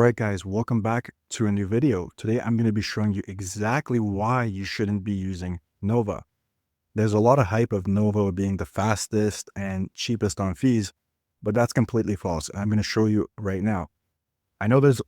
Alright guys, welcome back to a new video. Today I'm going to be showing you exactly why you shouldn't be using Nova. There's a lot of hype of Nova being the fastest and cheapest on fees, but that's completely false. I'm going to show you right now. I know there's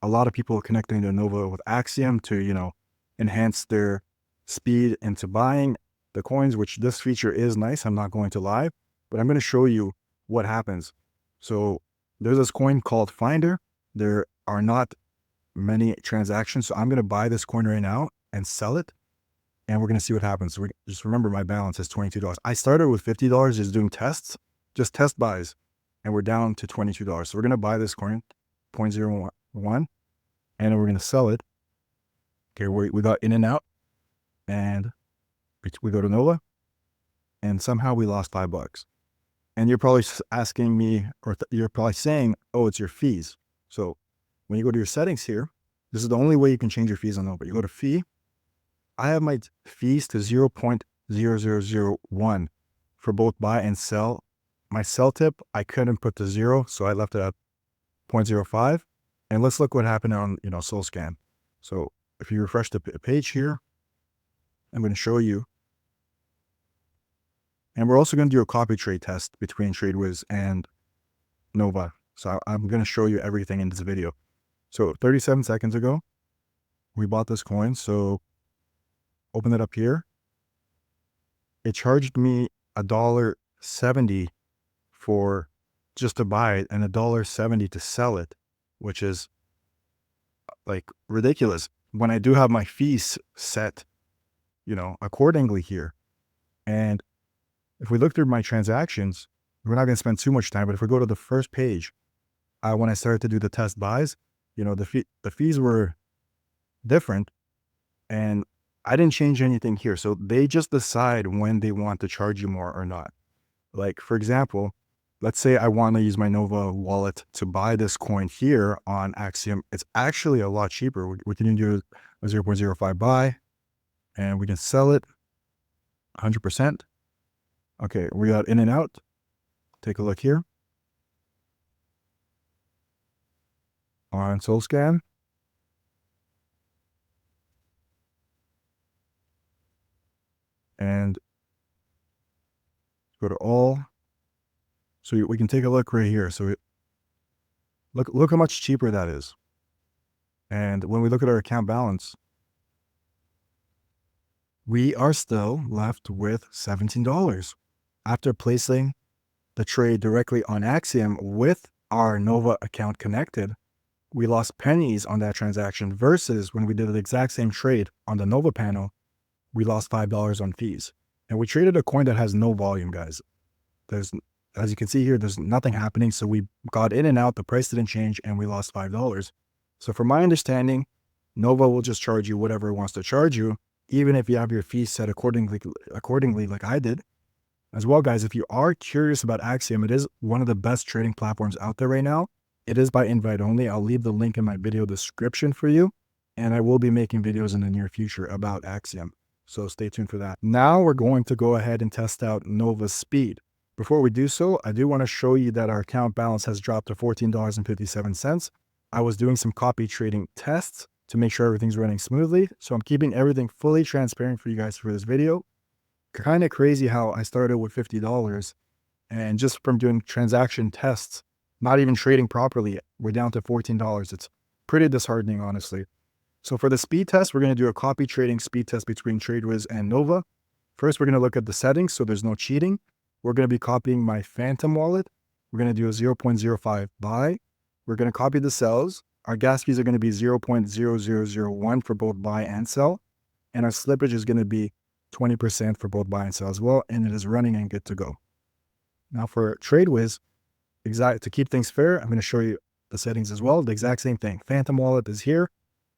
a lot of people connecting to Nova with Axiom to, enhance their speed into buying the coins, which this feature is nice. I'm not going to lie, but I'm going to show you what happens. So there's this coin called Finder. There are not many transactions. So I'm going to buy this coin right now and sell it. And we're going to see what happens. So just remember my balance is $22. I started with $50 just doing tests, just test buys. And we're down to $22. So we're going to buy this coin, 0.01, and we're going to sell it. Okay, we got in and out. And we go to Nova. And somehow we lost $5. And you're probably asking me, or you're probably saying, oh, it's your fees. So when you go to your settings here, this is the only way you can change your fees on Nova. You go to fee. I have my fees to 0.0001 for both buy and sell. My sell tip, I couldn't put to 0, so I left it at 0.05. And let's look what happened on, SolScan. So if you refresh the page here, I'm going to show you. And we're also going to do a copy trade test between TradeWiz and Nova. So I'm going to show you everything in this video. So 37 seconds ago, we bought this coin. So open it up here. It charged me $1.70 for just to buy it and $1.70 to sell it, which is like ridiculous when I do have my fees set, accordingly here. And if we look through my transactions, we're not going to spend too much time, but if we go to the first page, when I started to do the test buys, the fees were different and I didn't change anything here. So they just decide when they want to charge you more or not. Like, for example, let's say I want to use my Nova wallet to buy this coin here on Axiom. It's actually a lot cheaper. We can do a 0.05 buy and we can sell it 100%. Okay, we got in and out. Take a look here. On SolScan. And go to all. So we can take a look right here. So look how much cheaper that is. And when we look at our account balance, we are still left with $17 after placing the trade directly on Axiom with our Nova account connected. We lost pennies on that transaction versus when we did the exact same trade on the Nova panel, we lost $5 on fees. And we traded a coin that has no volume, guys. As you can see here, there's nothing happening. So we got in and out, the price didn't change, and we lost $5. So from my understanding, Nova will just charge you whatever it wants to charge you, even if you have your fees set accordingly like I did. As well, guys, if you are curious about Axiom, it is one of the best trading platforms out there right now. It is by invite only. I'll leave the link in my video description for you. And I will be making videos in the near future about Axiom. So stay tuned for that. Now we're going to go ahead and test out Nova's speed. Before we do so, I do want to show you that our account balance has dropped to $14.57. I was doing some copy trading tests to make sure everything's running smoothly. So I'm keeping everything fully transparent for you guys for this video. Kind of crazy how I started with $50 and just from doing transaction tests, not even trading properly, we're down to $14. It's pretty disheartening, honestly. So for the speed test, we're going to do a copy trading speed test between TradeWiz and Nova. First, we're going to look at the settings so there's no cheating. We're going to be copying my Phantom wallet. We're going to do a 0.05 buy. We're going to copy the sells. Our gas fees are going to be 0.0001 for both buy and sell. And our slippage is going to be 20% for both buy and sell as well. And it is running and good to go. Now for TradeWiz, to keep things fair, I'm going to show you the settings as well. The exact same thing. Phantom wallet is here.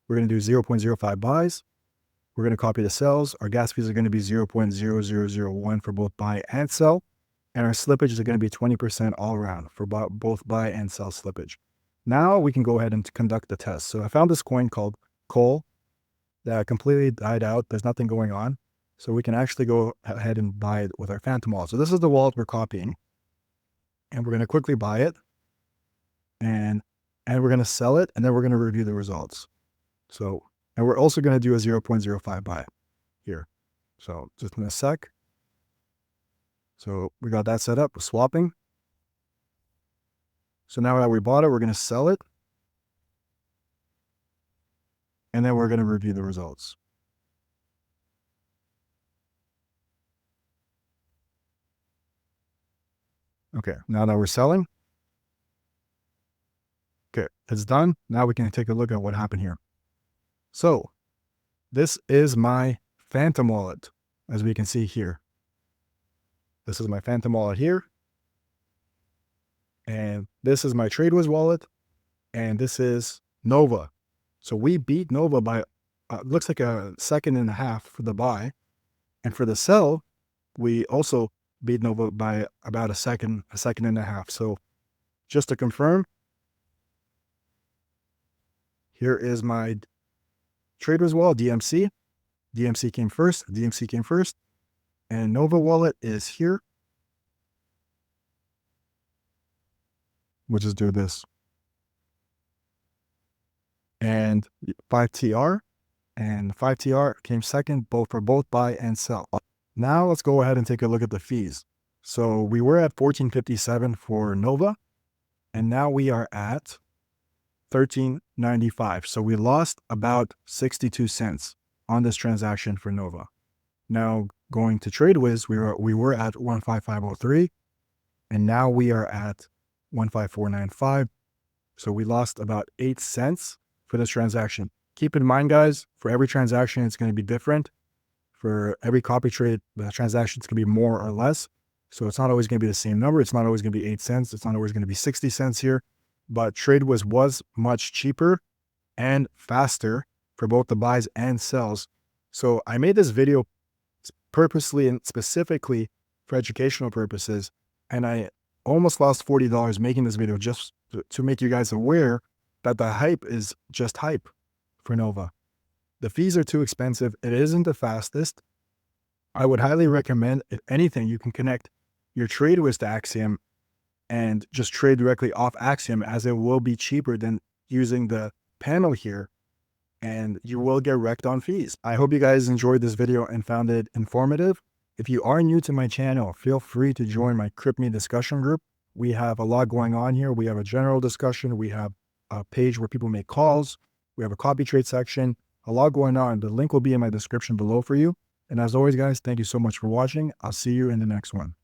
We're going to do 0.05 buys. We're going to copy the sells. Our gas fees are going to be 0.0001 for both buy and sell. And our slippage is going to be 20% all around for both buy and sell slippage. Now we can go ahead and conduct the test. So I found this coin called Cole that completely died out. There's nothing going on. So we can actually go ahead and buy it with our Phantom wallet. So this is the wallet we're copying. And we're going to quickly buy it. And and we're going to sell it, and then we're going to review the results. So, and we're also going to do a 0.05 buy here. So just in a sec. So we got that set up, we're swapping. So now that we bought it, we're going to sell it. And then we're going to review the results. Okay, now that we're selling. Okay, it's done. Now we can take a look at what happened here. So this is my Phantom wallet, as we can see here. This is my Phantom wallet here. And this is my TradeWiz wallet. And this is Nova. So we beat Nova by, looks like a 1.5 seconds for the buy. And for the sell, we also beat Nova by about a second and a half. So just to confirm, here is my TradeWiz wallet, DMC. DMC came first. And Nova wallet is here. We'll just do this. And 5TR and 5TR came second, both for both buy and sell. Now let's go ahead and take a look at the fees. So we were at $14.57 for Nova, and now we are at $13.95. So we lost about 62 cents on this transaction for Nova. Now going to TradeWiz, we were at 155.03, and now we are at 154.95. So we lost about 8 cents for this transaction. Keep in mind, guys, for every transaction, it's going to be different. For every copy trade, the transaction is going to be more or less. So it's not always going to be the same number. It's not always going to be 8 cents. It's not always going to be 60 cents here. But TradeWiz was much cheaper and faster for both the buys and sells. So I made this video purposely and specifically for educational purposes. And I almost lost $40 making this video just to make you guys aware that the hype is just hype for Nova. The fees are too expensive. It isn't the fastest. I would highly recommend, if anything, you can connect your TradeWiz to Axiom and just trade directly off Axiom, as it will be cheaper than using the panel here, and you will get wrecked on fees. I hope you guys enjoyed this video and found it informative. If you are new to my channel, feel free to join my CryptMe discussion group. We have a lot going on here. We have a general discussion. We have a page where people make calls. We have a copy trade section. A lot going on. The link will be in my description below for you. And as always, guys, thank you so much for watching. I'll see you in the next one.